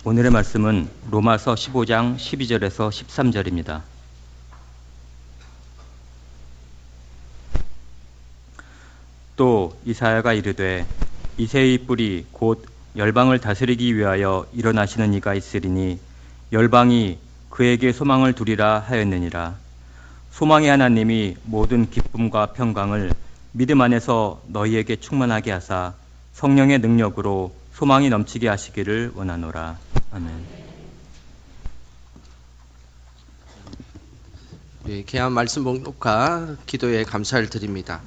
오늘의 말씀은 로마서 15장 12절에서 13절입니다. 또 이사야가 이르되 이새의 뿔이 곧 열방을 다스리기 위하여 일어나시는 이가 있으리니 열방이 그에게 소망을 두리라 하였느니라. 소망의 하나님이 모든 기쁨과 평강을 믿음 안에서 너희에게 충만하게 하사 성령의 능력으로 소망이 넘치게 하시기를 원하노라. 아멘. 귀한 말씀 봉독과 기도에 감사를 드립니다.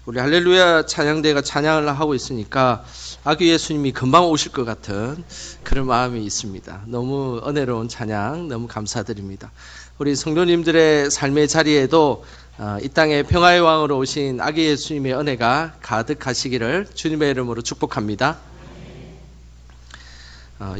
우리 할렐루야 찬양대가 찬양을 하고 있으니까 아기 예수님이 금방 오실 것 같은 그런 마음이 있습니다. 너무 은혜로운 찬양 너무 감사드립니다. 우리 성도님들의 삶의 자리에도 이 땅에 평화의 왕으로 오신 아기 예수님의 은혜가 가득하시기를 주님의 이름으로 축복합니다.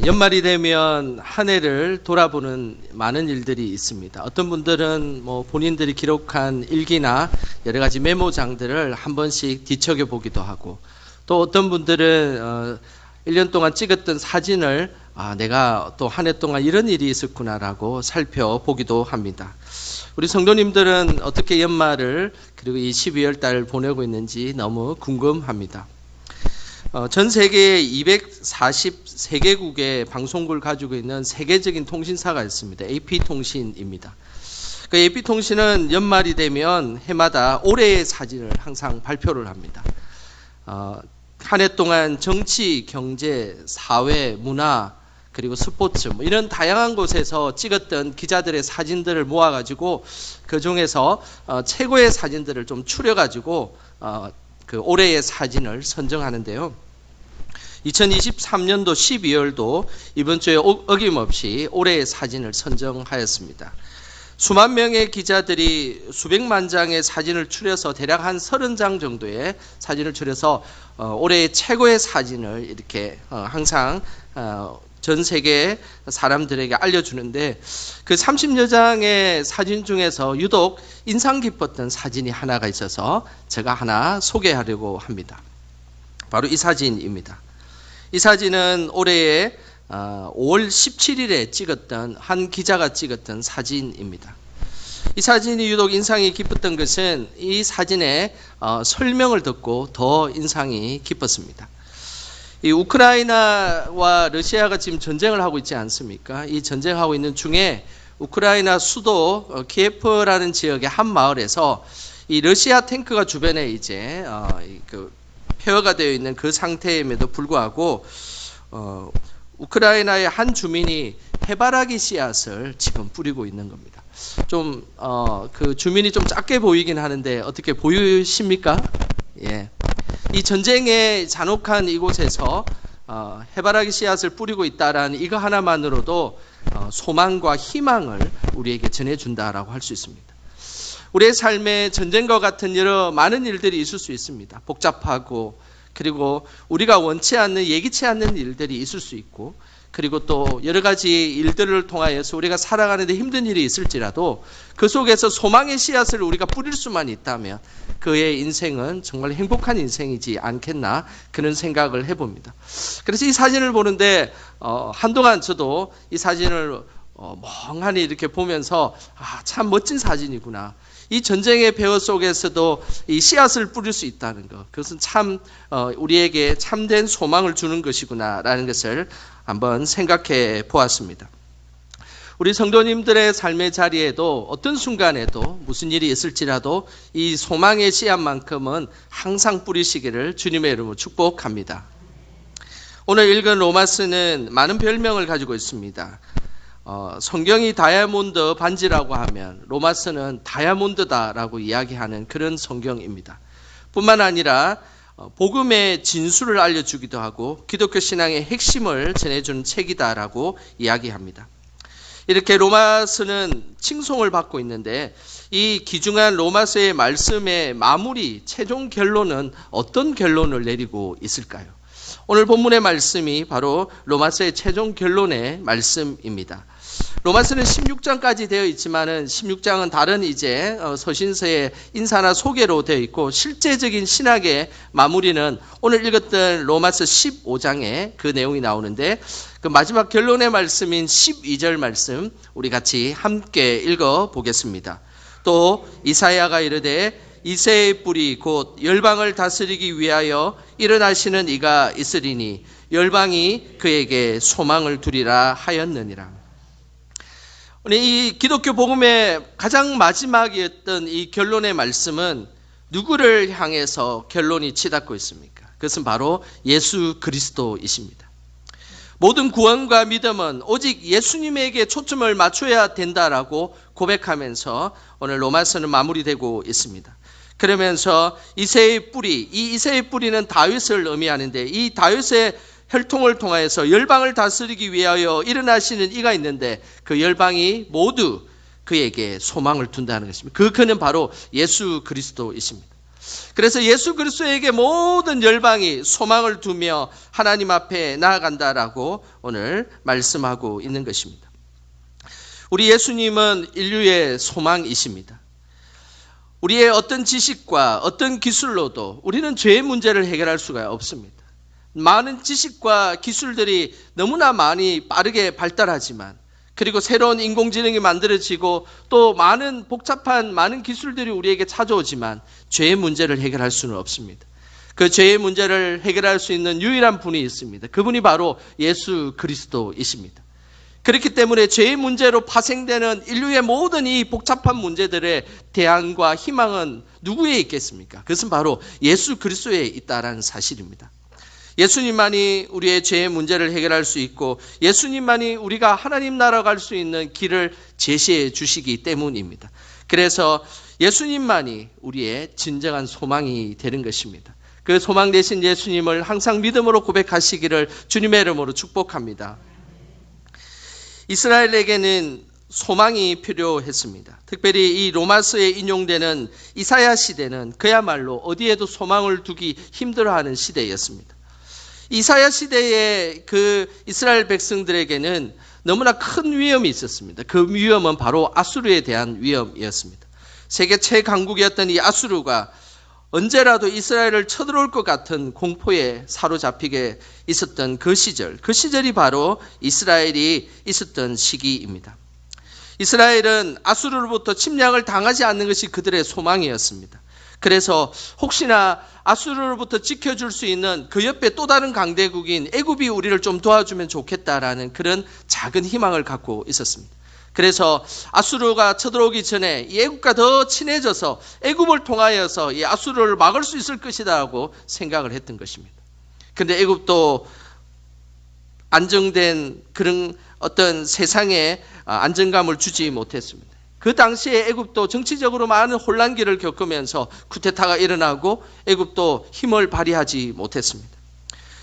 연말이 되면 한 해를 돌아보는 많은 일들이 있습니다. 어떤 분들은 본인들이 기록한 일기나 여러 가지 메모장들을 한 번씩 뒤척여 보기도 하고, 또 어떤 분들은 1년 동안 찍었던 사진을 내가 또 한 해 동안 이런 일이 있었구나라고 살펴보기도 합니다. 우리 성도님들은 어떻게 연말을 그리고 이 12월 달을 보내고 있는지 너무 궁금합니다. 전 세계 243개국의 방송국을 가지고 있는 세계적인 통신사가 있습니다. AP통신입니다. 그 AP통신은 연말이 되면 해마다 올해의 사진을 항상 발표를 합니다. 한 해 동안 정치, 경제, 사회, 문화, 그리고 스포츠 이런 다양한 곳에서 찍었던 기자들의 사진들을 모아가지고 그 중에서 최고의 사진들을 좀 추려가지고 그 올해의 사진을 선정하는데요. 2023년도 12월도 이번 주에 어김없이 올해의 사진을 선정하였습니다. 수만 명의 기자들이 수백만 장의 사진을 추려서 대략 한 30장 정도의 사진을 추려서 올해의 최고의 사진을 이렇게 항상 전 세계 사람들에게 알려주는데, 그 30여 장의 사진 중에서 유독 인상 깊었던 사진이 하나가 있어서 제가 하나 소개하려고 합니다. 바로 이 사진입니다. 이 사진은 올해에 5월 17일에 찍었던 한 기자가 찍었던 사진입니다. 이 사진이 유독 인상이 깊었던 것은 이 사진의 설명을 듣고 더 인상이 깊었습니다. 이 우크라이나와 러시아가 지금 전쟁을 하고 있지 않습니까? 이 전쟁하고 있는 중에 우크라이나 수도 키예프라는 지역의 한 마을에서 이 러시아 탱크가 주변에 이제 폐허가 되어 있는 그 상태임에도 불구하고 우크라이나의 한 주민이 해바라기 씨앗을 지금 뿌리고 있는 겁니다. 좀 그 주민이 좀 작게 보이긴 하는데 어떻게 보이십니까? 예. 이 전쟁의 잔혹한 이곳에서 해바라기 씨앗을 뿌리고 있다라는 이거 하나만으로도 소망과 희망을 우리에게 전해준다라고 할 수 있습니다. 우리의 삶에 전쟁과 같은 여러 많은 일들이 있을 수 있습니다. 복잡하고, 그리고 우리가 원치 않는, 예기치 않는 일들이 있을 수 있고, 그리고 또 여러 가지 일들을 통하여서 우리가 살아가는데 힘든 일이 있을지라도 그 속에서 소망의 씨앗을 우리가 뿌릴 수만 있다면 그의 인생은 정말 행복한 인생이지 않겠나, 그런 생각을 해봅니다. 그래서 이 사진을 보는데 한동안 저도 이 사진을 멍하니 이렇게 보면서 참 멋진 사진이구나. 이 전쟁의 폐허 속에서도 이 씨앗을 뿌릴 수 있다는 것, 그것은 참 우리에게 참된 소망을 주는 것이구나라는 것을 한번 생각해 보았습니다. 우리 성도님들의 삶의 자리에도 어떤 순간에도 무슨 일이 있을지라도 이 소망의 씨앗만큼은 항상 뿌리시기를 주님의 이름으로 축복합니다. 오늘 읽은 로마서는 많은 별명을 가지고 있습니다. 성경이 다이아몬드 반지라고 하면 로마서는 다이아몬드다라고 이야기하는 그런 성경입니다. 뿐만 아니라 복음의 진수를 알려주기도 하고 기독교 신앙의 핵심을 전해주는 책이다라고 이야기합니다. 이렇게 로마서는 칭송을 받고 있는데, 이 귀중한 로마서의 말씀의 마무리, 최종 결론은 어떤 결론을 내리고 있을까요? 오늘 본문의 말씀이 바로 로마서의 최종 결론의 말씀입니다. 로마서는 16장까지 되어 있지만은 16장은 다른 이제 서신서의 인사나 소개로 되어 있고 실제적인 신학의 마무리는 오늘 읽었던 로마서 15장에 그 내용이 나오는데 그 마지막 결론의 말씀인 12절 말씀 우리 같이 함께 읽어 보겠습니다. 또 이사야가 이르되 이새의 뿌리 곧 열방을 다스리기 위하여 일어나시는 이가 있으리니 열방이 그에게 소망을 두리라 하였느니라. 이 기독교 복음의 가장 마지막이었던 이 결론의 말씀은 누구를 향해서 결론이 치닫고 있습니까? 그것은 바로 예수 그리스도이십니다. 모든 구원과 믿음은 오직 예수님에게 초점을 맞춰야 된다라고 고백하면서 오늘 로마서는 마무리되고 있습니다. 그러면서 이새의 뿌리, 이 이새의 뿌리는 다윗을 의미하는데 이 다윗의 혈통을 통하여서 열방을 다스리기 위하여 일어나시는 이가 있는데 그 열방이 모두 그에게 소망을 둔다는 것입니다. 그는 바로 예수 그리스도이십니다. 그래서 예수 그리스도에게 모든 열방이 소망을 두며 하나님 앞에 나아간다라고 오늘 말씀하고 있는 것입니다. 우리 예수님은 인류의 소망이십니다. 우리의 어떤 지식과 어떤 기술로도 우리는 죄의 문제를 해결할 수가 없습니다. 많은 지식과 기술들이 너무나 많이 빠르게 발달하지만 그리고 새로운 인공지능이 만들어지고 또 많은 복잡한 많은 기술들이 우리에게 찾아오지만 죄의 문제를 해결할 수는 없습니다. 그 죄의 문제를 해결할 수 있는 유일한 분이 있습니다. 그분이 바로 예수 그리스도이십니다. 그렇기 때문에 죄의 문제로 파생되는 인류의 모든 이 복잡한 문제들의 대안과 희망은 누구에 있겠습니까? 그것은 바로 예수 그리스도에 있다라는 사실입니다. 예수님만이 우리의 죄의 문제를 해결할 수 있고 예수님만이 우리가 하나님 나라 갈 수 있는 길을 제시해 주시기 때문입니다. 그래서 예수님만이 우리의 진정한 소망이 되는 것입니다. 그 소망 되신 예수님을 항상 믿음으로 고백하시기를 주님의 이름으로 축복합니다. 이스라엘에게는 소망이 필요했습니다. 특별히 이 로마서에 인용되는 이사야 시대는 그야말로 어디에도 소망을 두기 힘들어하는 시대였습니다. 이사야 시대의 그 이스라엘 백성들에게는 너무나 큰 위험이 있었습니다. 그 위험은 바로 아수르에 대한 위험이었습니다. 세계 최강국이었던 이 아수르가 언제라도 이스라엘을 쳐들어올 것 같은 공포에 사로잡히게 있었던 그 시절이 바로 이스라엘이 있었던 시기입니다. 이스라엘은 아수르로부터 침략을 당하지 않는 것이 그들의 소망이었습니다. 그래서 혹시나 아수르로부터 지켜줄 수 있는 그 옆에 또 다른 강대국인 애굽이 우리를 좀 도와주면 좋겠다라는 그런 작은 희망을 갖고 있었습니다. 그래서 아수르가 쳐들어오기 전에 이 애굽과 더 친해져서 애굽을 통하여서 이 아수르를 막을 수 있을 것이다라고 생각을 했던 것입니다. 그런데 애굽도 안정된 그런 어떤 세상에 안정감을 주지 못했습니다. 그 당시에 애굽도 정치적으로 많은 혼란기를 겪으면서 쿠데타가 일어나고 애굽도 힘을 발휘하지 못했습니다.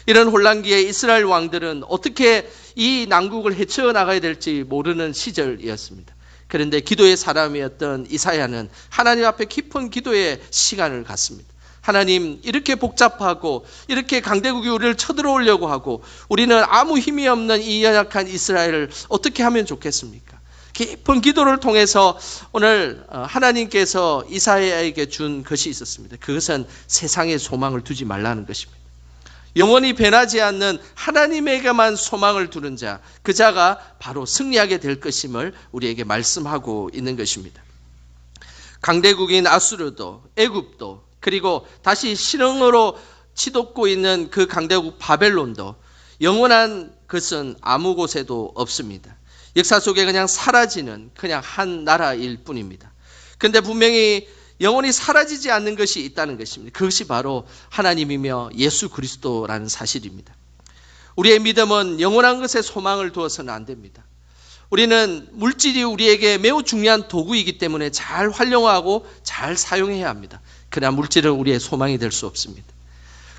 이런 혼란기에 이스라엘 왕들은 어떻게 이 난국을 헤쳐나가야 될지 모르는 시절이었습니다. 그런데 기도의 사람이었던 이사야는 하나님 앞에 깊은 기도의 시간을 갖습니다. 하나님, 이렇게 복잡하고 이렇게 강대국이 우리를 쳐들어오려고 하고 우리는 아무 힘이 없는 이 연약한 이스라엘을 어떻게 하면 좋겠습니까? 깊은 기도를 통해서 오늘 하나님께서 이사야에게 준 것이 있었습니다. 그것은 세상에 소망을 두지 말라는 것입니다. 영원히 변하지 않는 하나님에게만 소망을 두는 자, 그 자가 바로 승리하게 될 것임을 우리에게 말씀하고 있는 것입니다. 강대국인 아수르도 애굽도 그리고 다시 실형으로 치솟고 있는 그 강대국 바벨론도 영원한 것은 아무 곳에도 없습니다. 역사 속에 그냥 사라지는 그냥 한 나라일 뿐입니다. 그런데 분명히 영원히 사라지지 않는 것이 있다는 것입니다. 그것이 바로 하나님이며 예수 그리스도라는 사실입니다. 우리의 믿음은 영원한 것에 소망을 두어서는 안 됩니다. 우리는 물질이 우리에게 매우 중요한 도구이기 때문에 잘 활용하고 잘 사용해야 합니다. 그러나 물질은 우리의 소망이 될 수 없습니다.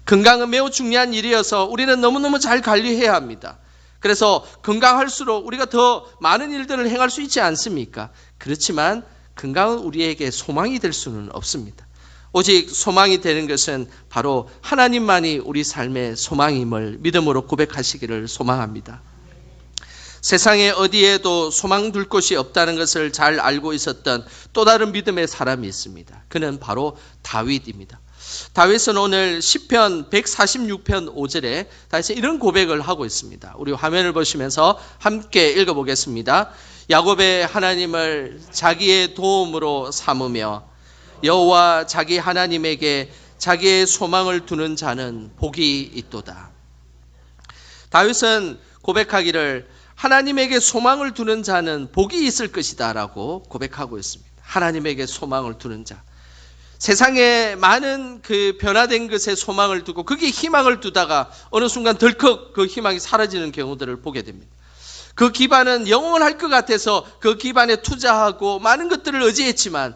건강은 매우 중요한 일이어서 우리는 너무너무 잘 관리해야 합니다. 그래서 건강할수록 우리가 더 많은 일들을 행할 수 있지 않습니까? 그렇지만 건강은 우리에게 소망이 될 수는 없습니다. 오직 소망이 되는 것은 바로 하나님만이 우리 삶의 소망임을 믿음으로 고백하시기를 소망합니다. 세상에 어디에도 소망 둘 곳이 없다는 것을 잘 알고 있었던 또 다른 믿음의 사람이 있습니다. 그는 바로 다윗입니다. 다윗은 오늘 시편 146편 5절에 다시 이런 고백을 하고 있습니다. 우리 화면을 보시면서 함께 읽어보겠습니다. 야곱의 하나님을 자기의 도움으로 삼으며 여호와 자기 하나님에게 자기의 소망을 두는 자는 복이 있도다. 다윗은 고백하기를 하나님에게 소망을 두는 자는 복이 있을 것이다 라고 고백하고 있습니다. 하나님에게 소망을 두는 자. 세상에 많은 그 변화된 것에 소망을 두고 거기에 희망을 두다가 어느 순간 덜컥 그 희망이 사라지는 경우들을 보게 됩니다. 그 기반은 영원할 것 같아서 그 기반에 투자하고 많은 것들을 의지했지만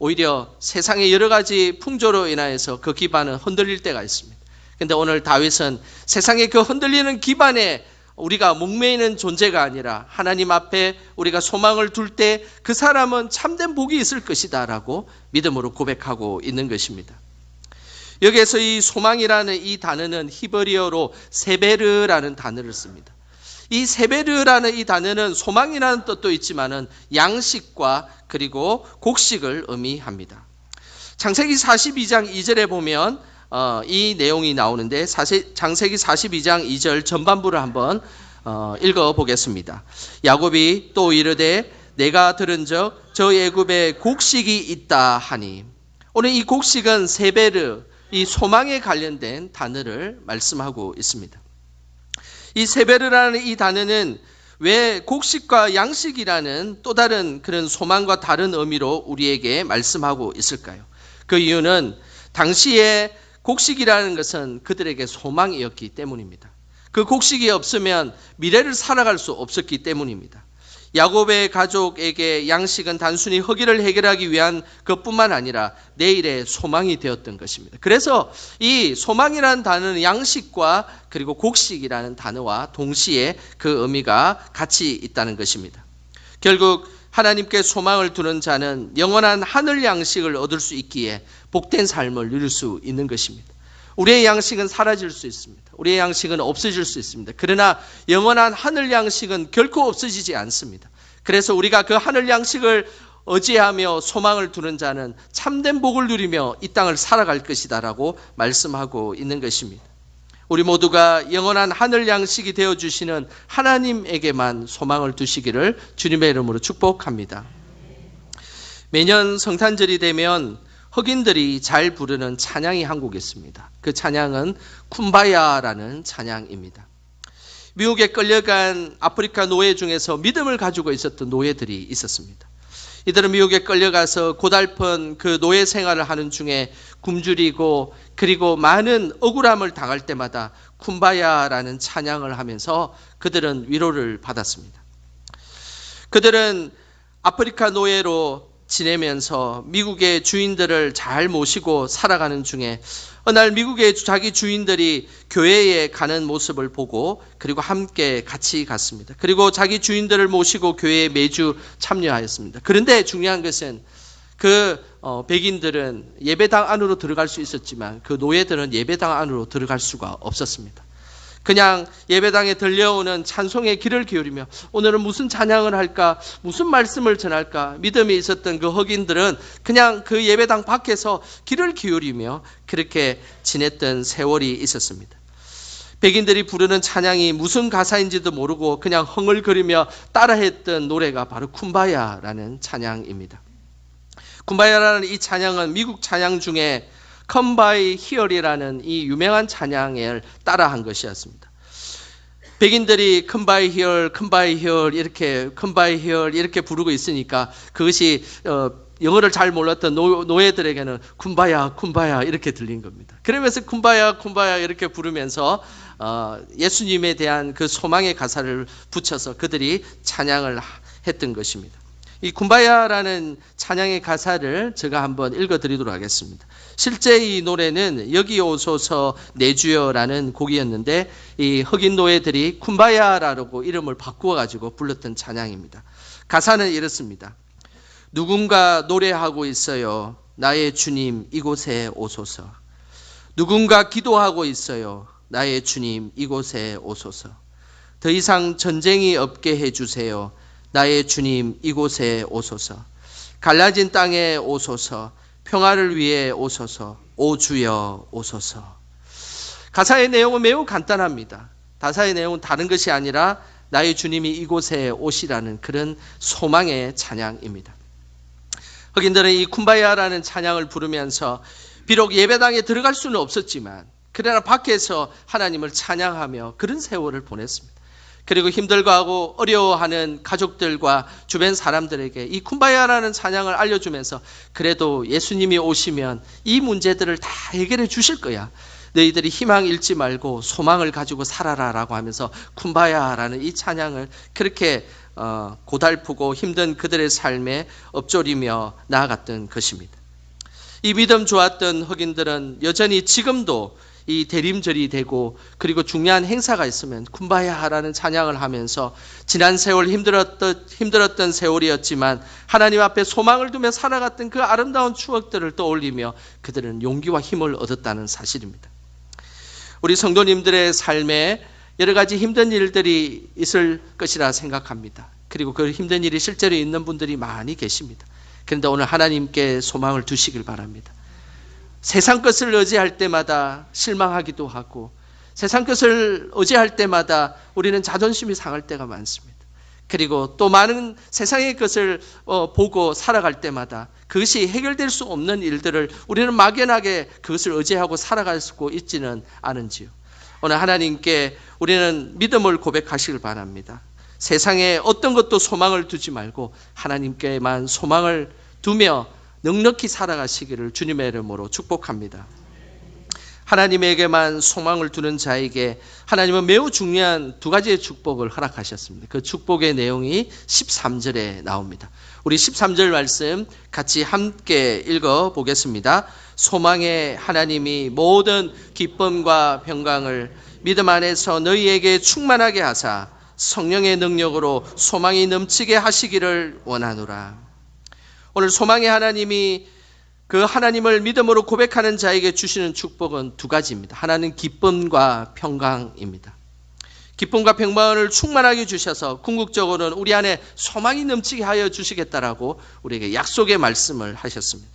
오히려 세상의 여러 가지 풍조로 인하여서 그 기반은 흔들릴 때가 있습니다. 그런데 오늘 다윗은 세상의 그 흔들리는 기반에 우리가 목매이는 존재가 아니라 하나님 앞에 우리가 소망을 둘 때 그 사람은 참된 복이 있을 것이다 라고 믿음으로 고백하고 있는 것입니다. 여기에서 이 소망이라는 이 단어는 히브리어로 세베르라는 단어를 씁니다. 이 세베르라는 이 단어는 소망이라는 뜻도 있지만은 양식과 그리고 곡식을 의미합니다. 창세기 42장 2절에 보면 이 내용이 나오는데 창세기 42장 2절 전반부를 한번 읽어보겠습니다. 야곱이 또 이르되 내가 들은즉 저 애굽에 곡식이 있다 하니, 오늘 이 곡식은 세베르, 이 소망에 관련된 단어를 말씀하고 있습니다. 이 세베르라는 이 단어는 왜 곡식과 양식이라는 또 다른 그런 소망과 다른 의미로 우리에게 말씀하고 있을까요? 그 이유는 당시에 곡식이라는 것은 그들에게 소망이었기 때문입니다. 그 곡식이 없으면 미래를 살아갈 수 없었기 때문입니다. 야곱의 가족에게 양식은 단순히 허기를 해결하기 위한 것뿐만 아니라 내일의 소망이 되었던 것입니다. 그래서 이 소망이라는 단어는 양식과 그리고 곡식이라는 단어와 동시에 그 의미가 같이 있다는 것입니다. 결국 하나님께 소망을 두는 자는 영원한 하늘 양식을 얻을 수 있기에 복된 삶을 누릴 수 있는 것입니다. 우리의 양식은 사라질 수 있습니다. 우리의 양식은 없어질 수 있습니다. 그러나 영원한 하늘 양식은 결코 없어지지 않습니다. 그래서 우리가 그 하늘 양식을 의지하며 소망을 두는 자는 참된 복을 누리며 이 땅을 살아갈 것이다 라고 말씀하고 있는 것입니다. 우리 모두가 영원한 하늘 양식이 되어주시는 하나님에게만 소망을 두시기를 주님의 이름으로 축복합니다. 매년 성탄절이 되면 흑인들이 잘 부르는 찬양이 한 곡 있습니다. 그 찬양은 쿰바야라는 찬양입니다. 미국에 끌려간 아프리카 노예 중에서 믿음을 가지고 있었던 노예들이 있었습니다. 이들은 미국에 끌려가서 고달픈 그 노예 생활을 하는 중에 굶주리고 그리고 많은 억울함을 당할 때마다 쿰바야라는 찬양을 하면서 그들은 위로를 받았습니다. 그들은 아프리카 노예로 지내면서 미국의 주인들을 잘 모시고 살아가는 중에 어느 날 미국의 자기 주인들이 교회에 가는 모습을 보고 그리고 함께 같이 갔습니다. 그리고 자기 주인들을 모시고 교회에 매주 참여하였습니다. 그런데 중요한 것은 그 백인들은 예배당 안으로 들어갈 수 있었지만 그 노예들은 예배당 안으로 들어갈 수가 없었습니다. 그냥 예배당에 들려오는 찬송에 귀를 기울이며 오늘은 무슨 찬양을 할까, 무슨 말씀을 전할까 믿음이 있었던 그 흑인들은 그냥 그 예배당 밖에서 귀를 기울이며 그렇게 지냈던 세월이 있었습니다. 백인들이 부르는 찬양이 무슨 가사인지도 모르고 그냥 흥얼거리며 따라했던 노래가 바로 쿰바야라는 찬양입니다. 쿰바야라는 이 찬양은 미국 찬양 중에 Come by here이라는 이 유명한 찬양을 따라한 것이었습니다. 백인들이 Come by here, Come by here 이렇게 Come by here 이렇게 부르고 있으니까 그것이 영어를 잘 몰랐던 노예들에게는 쿰바야, 쿰바야 이렇게 들린 겁니다. 그러면서 쿰바야, 쿰바야 이렇게 부르면서 예수님에 대한 그 소망의 가사를 붙여서 그들이 찬양을 했던 것입니다. 이 쿰바야라는 찬양의 가사를 제가 한번 읽어드리도록 하겠습니다. 실제 이 노래는 여기 오소서 내 주여라는 곡이었는데 이 흑인 노예들이 쿰바야라고 이름을 바꾸어 가지고 불렀던 찬양입니다. 가사는 이렇습니다. 누군가 노래하고 있어요. 나의 주님 이곳에 오소서. 누군가 기도하고 있어요. 나의 주님 이곳에 오소서. 더 이상 전쟁이 없게 해주세요. 나의 주님 이곳에 오소서. 갈라진 땅에 오소서. 평화를 위해 오소서. 오 주여 오소서. 가사의 내용은 매우 간단합니다. 가사의 내용은 다른 것이 아니라 나의 주님이 이곳에 오시라는 그런 소망의 찬양입니다. 흑인들은 이 쿰바야라는 찬양을 부르면서 비록 예배당에 들어갈 수는 없었지만 그러나 밖에서 하나님을 찬양하며 그런 세월을 보냈습니다. 그리고 힘들고하고 어려워하는 가족들과 주변 사람들에게 이 쿰바야라는 찬양을 알려주면서 그래도 예수님이 오시면 이 문제들을 다 해결해 주실 거야. 너희들이 희망 잃지 말고 소망을 가지고 살아라라고 하면서 쿰바야라는 이 찬양을 그렇게 고달프고 힘든 그들의 삶에 엎조리며 나아갔던 것입니다. 이 믿음 좋았던 흑인들은 여전히 지금도 이 대림절이 되고 그리고 중요한 행사가 있으면 쿰바야라는 찬양을 하면서 지난 세월 힘들었던 세월이었지만 하나님 앞에 소망을 두며 살아갔던 그 아름다운 추억들을 떠올리며 그들은 용기와 힘을 얻었다는 사실입니다. 우리 성도님들의 삶에 여러 가지 힘든 일들이 있을 것이라 생각합니다. 그리고 그 힘든 일이 실제로 있는 분들이 많이 계십니다. 그런데 오늘 하나님께 소망을 두시길 바랍니다. 세상 것을 의지할 때마다 실망하기도 하고 세상 것을 의지할 때마다 우리는 자존심이 상할 때가 많습니다. 그리고 또 많은 세상의 것을 보고 살아갈 때마다 그것이 해결될 수 없는 일들을 우리는 막연하게 그것을 의지하고 살아갈 수 있지는 않은지요. 오늘 하나님께 우리는 믿음을 고백하시길 바랍니다. 세상에 어떤 것도 소망을 두지 말고 하나님께만 소망을 두며 넉넉히 살아가시기를 주님의 이름으로 축복합니다. 하나님에게만 소망을 두는 자에게 하나님은 매우 중요한 두 가지의 축복을 허락하셨습니다. 그 축복의 내용이 13절에 나옵니다. 우리 13절 말씀 같이 함께 읽어보겠습니다. 소망의 하나님이 모든 기쁨과 평강을 믿음 안에서 너희에게 충만하게 하사 성령의 능력으로 소망이 넘치게 하시기를 원하노라. 오늘 소망의 하나님이 그 하나님을 믿음으로 고백하는 자에게 주시는 축복은 두 가지입니다. 하나는 기쁨과 평강입니다. 기쁨과 평강을 충만하게 주셔서 궁극적으로는 우리 안에 소망이 넘치게 하여 주시겠다라고 우리에게 약속의 말씀을 하셨습니다.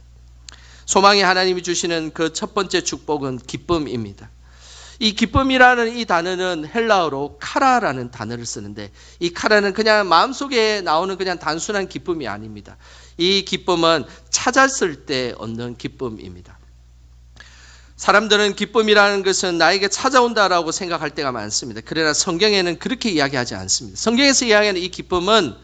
소망의 하나님이 주시는 그 첫 번째 축복은 기쁨입니다. 이 기쁨이라는 이 단어는 헬라어로 카라라는 단어를 쓰는데 이 카라는 그냥 마음속에 나오는 그냥 단순한 기쁨이 아닙니다. 이 기쁨은 찾았을 때 얻는 기쁨입니다. 사람들은 기쁨이라는 것은 나에게 찾아온다라고 생각할 때가 많습니다. 그러나 성경에는 그렇게 이야기하지 않습니다. 성경에서 이야기하는 이 기쁨은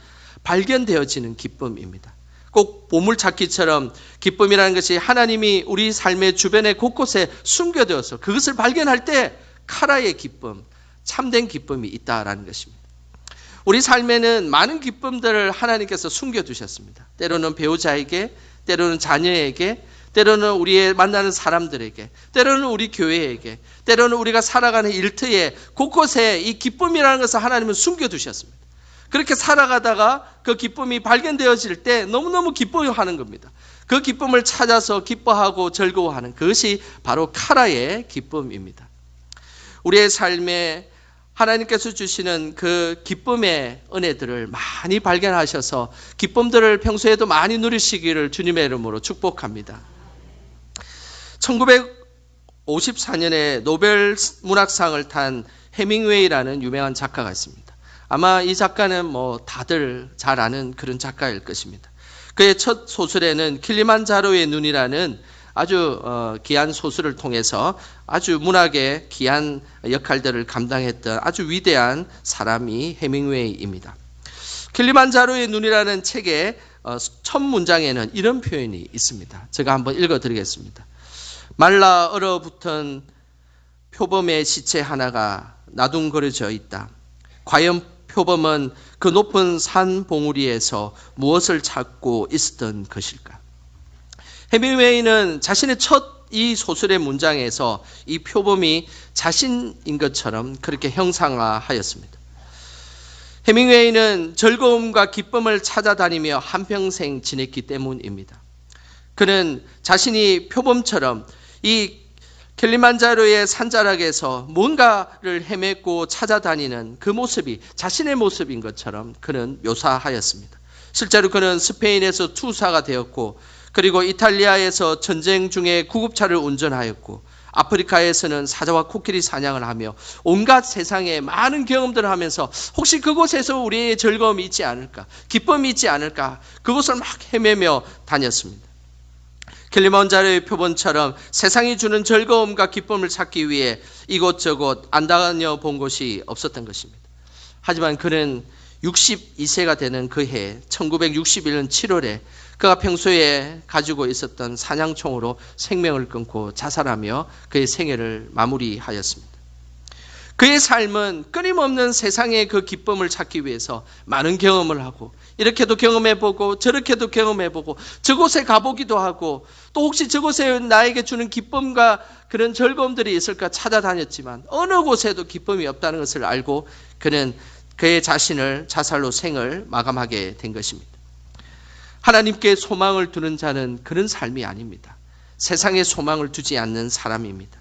발견되어지는 기쁨입니다. 꼭 보물찾기처럼 기쁨이라는 것이 하나님이 우리 삶의 주변의 곳곳에 숨겨두어서 그것을 발견할 때 카라의 기쁨, 참된 기쁨이 있다라는 것입니다. 우리 삶에는 많은 기쁨들을 하나님께서 숨겨두셨습니다. 때로는 배우자에게, 때로는 자녀에게, 때로는 우리의 만나는 사람들에게, 때로는 우리 교회에게, 때로는 우리가 살아가는 일터에 곳곳에 이 기쁨이라는 것을 하나님은 숨겨두셨습니다. 그렇게 살아가다가 그 기쁨이 발견되어질 때 너무너무 기뻐하는 겁니다. 그 기쁨을 찾아서 기뻐하고 즐거워하는 그것이 바로 카라의 기쁨입니다. 우리의 삶에 하나님께서 주시는 그 기쁨의 은혜들을 많이 발견하셔서 기쁨들을 평소에도 많이 누리시기를 주님의 이름으로 축복합니다. 1954년에 노벨 문학상을 탄 해밍웨이라는 유명한 작가가 있습니다. 아마 이 작가는 다들 잘 아는 그런 작가일 것입니다. 그의 첫 소설에는 킬리만자로의 눈이라는 아주 귀한 소설을 통해서 아주 문학의 귀한 역할들을 감당했던 아주 위대한 사람이 해밍웨이입니다. 킬리만자로의 눈이라는 책의 첫 문장에는 이런 표현이 있습니다. 제가 한번 읽어드리겠습니다. 말라 얼어붙은 표범의 시체 하나가 나둥거려져 있다. 과연 표범은 그 높은 산 봉우리에서 무엇을 찾고 있었던 것일까? 해밍웨이는 자신의 첫 이 소설의 문장에서 이 표범이 자신인 것처럼 그렇게 형상화하였습니다. 해밍웨이는 즐거움과 기쁨을 찾아다니며 한평생 지냈기 때문입니다. 그는 자신이 표범처럼 이 킬리만자로의 산자락에서 뭔가를 헤매고 찾아다니는 그 모습이 자신의 모습인 것처럼 그는 묘사하였습니다. 실제로 그는 스페인에서 투사가 되었고, 그리고 이탈리아에서 전쟁 중에 구급차를 운전하였고, 아프리카에서는 사자와 코끼리 사냥을 하며 온갖 세상에 많은 경험들을 하면서 혹시 그곳에서 우리의 즐거움이 있지 않을까, 기쁨이 있지 않을까, 그곳을 막 헤매며 다녔습니다. 킬리만자로의 표본처럼 세상이 주는 즐거움과 기쁨을 찾기 위해 이곳저곳 안 다녀본 곳이 없었던 것입니다. 하지만 그는 62세가 되는 그 해 1961년 7월에 그가 평소에 가지고 있었던 사냥총으로 생명을 끊고 자살하며 그의 생애를 마무리하였습니다. 그의 삶은 끊임없는 세상의 그 기쁨을 찾기 위해서 많은 경험을 하고, 이렇게도 경험해보고 저렇게도 경험해보고 저곳에 가보기도 하고, 또 혹시 저곳에 나에게 주는 기쁨과 그런 즐거움들이 있을까 찾아다녔지만 어느 곳에도 기쁨이 없다는 것을 알고 그는 그의 자신을 자살로 생을 마감하게 된 것입니다. 하나님께 소망을 두는 자는 그런 삶이 아닙니다. 세상에 소망을 두지 않는 사람입니다.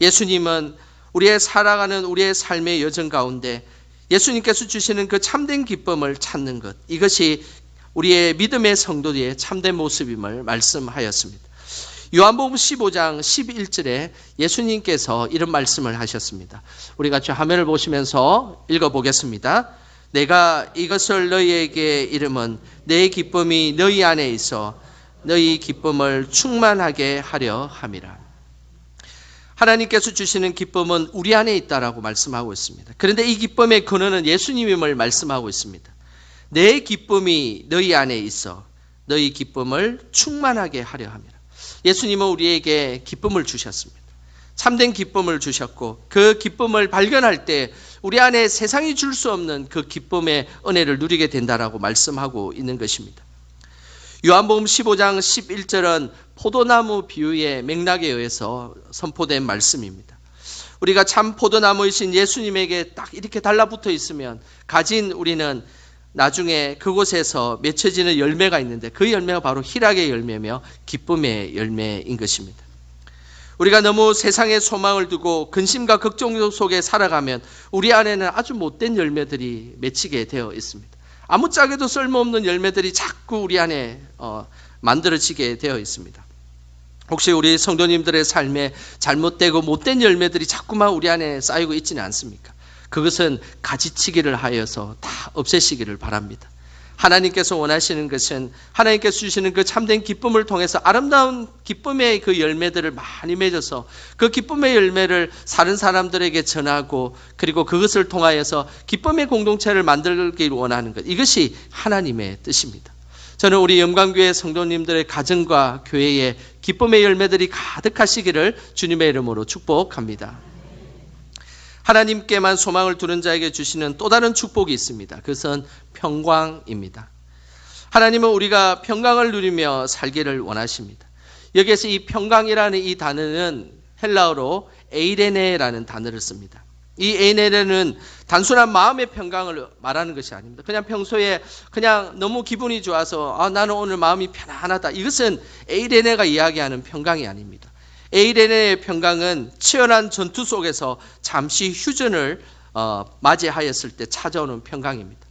예수님은 우리의 살아가는 우리의 삶의 여정 가운데 예수님께서 주시는 그 참된 기쁨을 찾는 것, 이것이 우리의 믿음의 성도들의 참된 모습임을 말씀하였습니다. 요한복음 15장 11절에 예수님께서 이런 말씀을 하셨습니다. 우리 같이 화면을 보시면서 읽어보겠습니다. 내가 이것을 너희에게 이름은 내 기쁨이 너희 안에 있어 너희 기쁨을 충만하게 하려 함이라. 하나님께서 주시는 기쁨은 우리 안에 있다라고 말씀하고 있습니다. 그런데 이 기쁨의 근원은 예수님임을 말씀하고 있습니다. 내 기쁨이 너희 안에 있어 너희 기쁨을 충만하게 하려 함이라. 예수님은 우리에게 기쁨을 주셨습니다. 참된 기쁨을 주셨고, 그 기쁨을 발견할 때 우리 안에 세상이 줄 수 없는 그 기쁨의 은혜를 누리게 된다라고 말씀하고 있는 것입니다. 요한복음 15장 11절은 포도나무 비유의 맥락에 의해서 선포된 말씀입니다. 우리가 참 포도나무이신 예수님에게 딱 이렇게 달라붙어 있으면 가진 우리는 나중에 그곳에서 맺혀지는 열매가 있는데, 그 열매가 바로 희락의 열매며 기쁨의 열매인 것입니다. 우리가 너무 세상에 소망을 두고 근심과 걱정 속에 살아가면 우리 안에는 아주 못된 열매들이 맺히게 되어 있습니다. 아무짝에도 쓸모없는 열매들이 자꾸 우리 안에 만들어지게 되어 있습니다. 혹시 우리 성도님들의 삶에 잘못되고 못된 열매들이 자꾸만 우리 안에 쌓이고 있지는 않습니까? 그것은 가지치기를 하여서 다 없애시기를 바랍니다. 하나님께서 원하시는 것은 하나님께서 주시는 그 참된 기쁨을 통해서 아름다운 기쁨의 그 열매들을 많이 맺어서 그 기쁨의 열매를 다른 사람들에게 전하고, 그리고 그것을 통하여서 기쁨의 공동체를 만들기를 원하는 것, 이것이 하나님의 뜻입니다. 저는 우리 영광교회 성도님들의 가정과 교회에 기쁨의 열매들이 가득하시기를 주님의 이름으로 축복합니다. 하나님께만 소망을 두는 자에게 주시는 또 다른 축복이 있습니다. 그것은 평강입니다. 하나님은 우리가 평강을 누리며 살기를 원하십니다. 여기에서 이 평강이라는 이 단어는 헬라어로 에이레네라는 단어를 씁니다. 이 에이레네는 단순한 마음의 평강을 말하는 것이 아닙니다. 그냥 평소에 그냥 너무 기분이 좋아서 나는 오늘 마음이 편안하다, 이것은 에이레네가 이야기하는 평강이 아닙니다. 에이레네의 평강은 치열한 전투 속에서 잠시 휴전을 맞이하였을 때 찾아오는 평강입니다.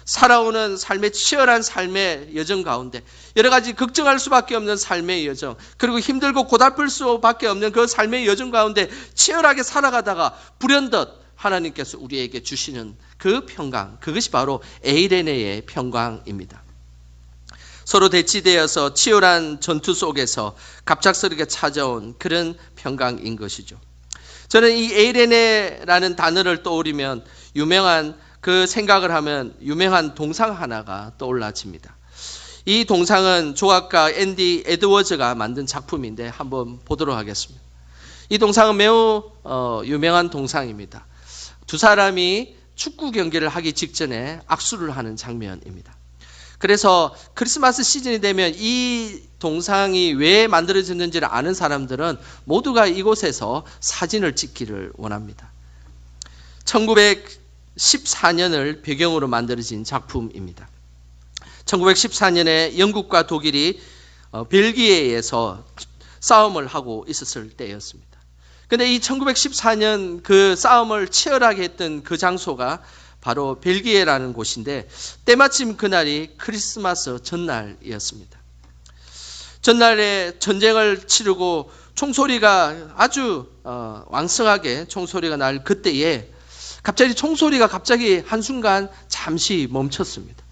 살아오는 삶의 치열한 삶의 여정 가운데 여러 가지 걱정할 수밖에 없는 삶의 여정, 그리고 힘들고 고달플 수밖에 없는 그 삶의 여정 가운데 치열하게 살아가다가 불현듯 하나님께서 우리에게 주시는 그 평강, 그것이 바로 에이레네의 평강입니다. 서로 대치되어서 치열한 전투 속에서 갑작스럽게 찾아온 그런 평강인 것이죠. 저는 이 에이레네라는 단어를 떠올리면 유명한 그 생각을 하면 유명한 동상 하나가 떠올라집니다. 이 동상은 조각가 앤디 에드워즈가 만든 작품인데 한번 보도록 하겠습니다. 이 동상은 매우 유명한 동상입니다. 두 사람이 축구 경기를 하기 직전에 악수를 하는 장면입니다. 그래서 크리스마스 시즌이 되면 이 동상이 왜 만들어졌는지를 아는 사람들은 모두가 이곳에서 사진을 찍기를 원합니다. 1914년을 배경으로 만들어진 작품입니다. 1914년에 영국과 독일이 벨기에에서 싸움을 하고 있었을 때였습니다. 근데 이 1914년 그 싸움을 치열하게 했던 그 장소가 바로 벨기에라는 곳인데 때마침 그날이 크리스마스 전날이었습니다. 전날에 전쟁을 치르고 총소리가 아주 왕성하게 총소리가 날 그때에 갑자기 총소리가 한순간 잠시 멈췄습니다.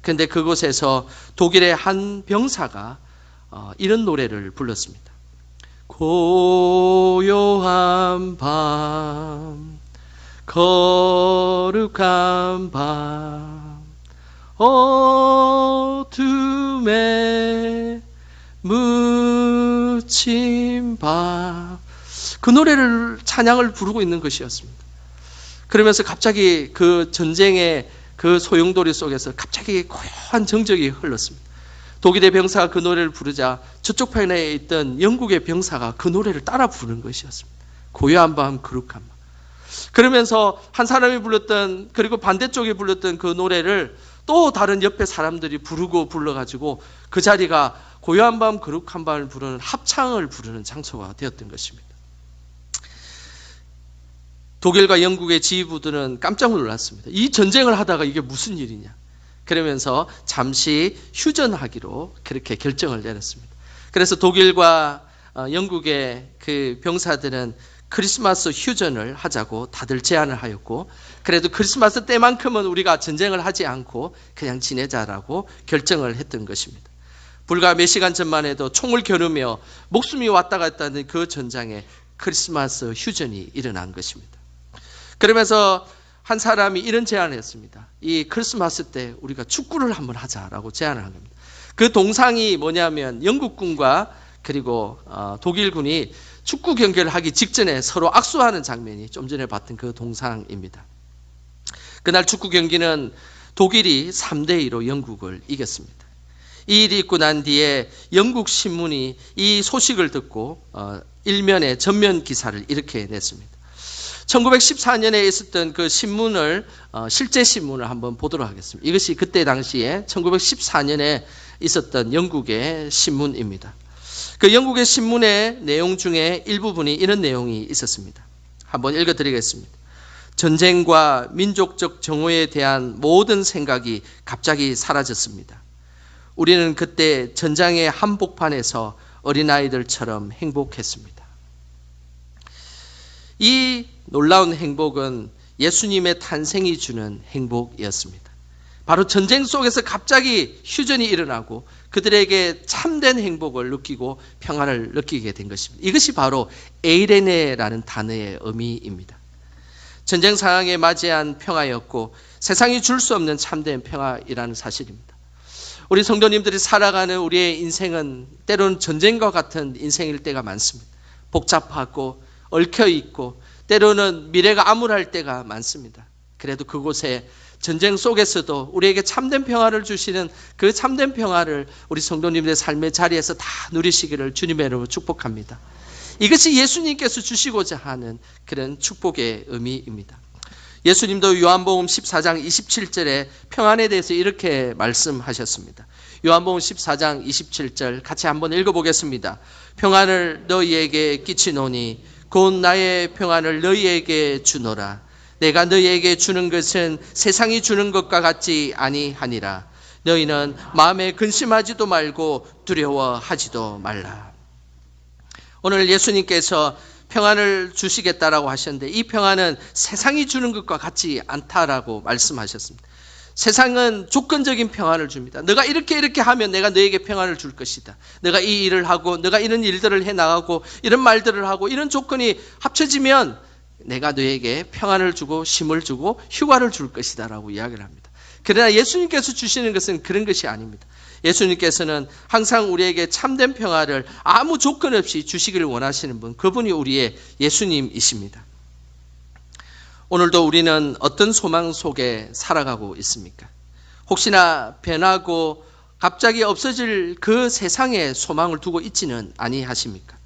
그런데 그곳에서 독일의 한 병사가 이런 노래를 불렀습니다. 고요한 밤, 거룩한 밤, 어둠에 묻힌 밤. 그 노래를 찬양을 부르고 있는 것이었습니다. 그러면서 갑자기 그 전쟁의 그 소용돌이 속에서 갑자기 고요한 정적이 흘렀습니다. 독일의 병사가 그 노래를 부르자 저쪽 편에 있던 영국의 병사가 그 노래를 따라 부르는 것이었습니다. 고요한 밤, 거룩한 밤. 그러면서 한 사람이 불렀던, 그리고 반대쪽에 불렀던 그 노래를 또 다른 옆에 사람들이 불러가지고 그 자리가 고요한 밤, 거룩한 밤을 부르는 합창을 부르는 장소가 되었던 것입니다. 독일과 영국의 지휘부들은 깜짝 놀랐습니다. 이 전쟁을 하다가 이게 무슨 일이냐. 그러면서 잠시 휴전하기로 그렇게 결정을 내렸습니다. 그래서 독일과 영국의 그 병사들은 크리스마스 휴전을 하자고 다들 제안을 하였고, 그래도 크리스마스 때만큼은 우리가 전쟁을 하지 않고 그냥 지내자라고 결정을 했던 것입니다. 불과 몇 시간 전만 해도 총을 겨누며 목숨이 왔다 갔다 하는 그 전장에 크리스마스 휴전이 일어난 것입니다. 그러면서 한 사람이 이런 제안을 했습니다. 이 크리스마스 때 우리가 축구를 한번 하자라고 제안을 한 겁니다. 그 동상이 뭐냐면 영국군과 그리고 독일군이 축구 경기를 하기 직전에 서로 악수하는 장면이 좀 전에 봤던 그 동상입니다. 그날 축구 경기는 독일이 3대2로 영국을 이겼습니다. 이 일이 있고 난 뒤에 영국 신문이 이 소식을 듣고 일면에 전면 기사를 이렇게 냈습니다. 1914년에 있었던 그 신문을 실제 신문을 한번 보도록 하겠습니다. 이것이 그때 당시에 1914년에 있었던 영국의 신문입니다. 그 영국의 신문의 내용 중에 일부분이 이런 내용이 있었습니다. 한번 읽어드리겠습니다. 전쟁과 민족적 정오에 대한 모든 생각이 갑자기 사라졌습니다. 우리는 그때 전장의 한복판에서 어린아이들처럼 행복했습니다. 이 놀라운 행복은 예수님의 탄생이 주는 행복이었습니다. 바로 전쟁 속에서 갑자기 휴전이 일어나고 그들에게 참된 행복을 느끼고 평안을 느끼게 된 것입니다. 이것이 바로 에이레네라는 단어의 의미입니다. 전쟁 상황에 맞이한 평화였고 세상이 줄 수 없는 참된 평화이라는 사실입니다. 우리 성도님들이 살아가는 우리의 인생은 때로는 전쟁과 같은 인생일 때가 많습니다. 복잡하고 얽혀있고 때로는 미래가 암울할 때가 많습니다. 그래도 그곳에 전쟁 속에서도 우리에게 참된 평화를 주시는 그 참된 평화를 우리 성도님들의 삶의 자리에서 다 누리시기를 주님의 이름으로 축복합니다. 이것이 예수님께서 주시고자 하는 그런 축복의 의미입니다. 예수님도 요한복음 14장 27절에 평안에 대해서 이렇게 말씀하셨습니다. 요한복음 14장 27절 같이 한번 읽어보겠습니다. 평안을 너희에게 끼치노니 곧 나의 평안을 너희에게 주노라. 내가 너희에게 주는 것은 세상이 주는 것과 같지 아니하니라. 너희는 마음에 근심하지도 말고 두려워하지도 말라. 오늘 예수님께서 평안을 주시겠다라고 하셨는데 이 평안은 세상이 주는 것과 같지 않다라고 말씀하셨습니다. 세상은 조건적인 평안을 줍니다. 너가 이렇게 하면 내가 너에게 평안을 줄 것이다. 너가 이 일을 하고 너가 이런 일들을 해나가고 이런 말들을 하고 이런 조건이 합쳐지면 내가 너에게 평안을 주고 쉼을 주고 휴가를 줄 것이다 라고 이야기를 합니다. 그러나 예수님께서 주시는 것은 그런 것이 아닙니다. 예수님께서는 항상 우리에게 참된 평화를 아무 조건 없이 주시기를 원하시는 분, 그분이 우리의 예수님이십니다. 오늘도 우리는 어떤 소망 속에 살아가고 있습니까? 혹시나 변하고 갑자기 없어질 그 세상에 소망을 두고 있지는 아니하십니까?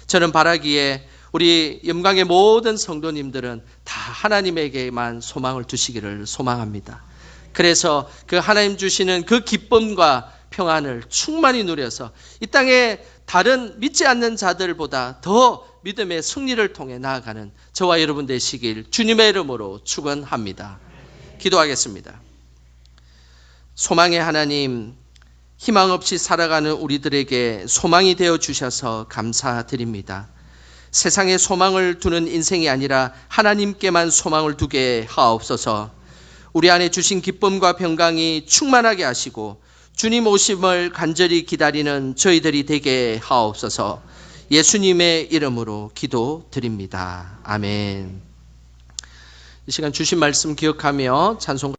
저는 바라기에 우리 영광의 모든 성도님들은 다 하나님에게만 소망을 두시기를 소망합니다. 그래서 그 하나님 주시는 그 기쁨과 평안을 충만히 누려서 이 땅에 다른 믿지 않는 자들보다 더 믿음의 승리를 통해 나아가는 저와 여러분 되시길 주님의 이름으로 축원합니다. 기도하겠습니다. 소망의 하나님, 희망 없이 살아가는 우리들에게 소망이 되어 주셔서 감사드립니다. 세상에 소망을 두는 인생이 아니라 하나님께만 소망을 두게 하옵소서. 우리 안에 주신 기쁨과 평강이 충만하게 하시고 주님 오심을 간절히 기다리는 저희들이 되게 하옵소서. 예수님의 이름으로 기도드립니다. 아멘. 이 시간 주신 말씀 기억하며 찬송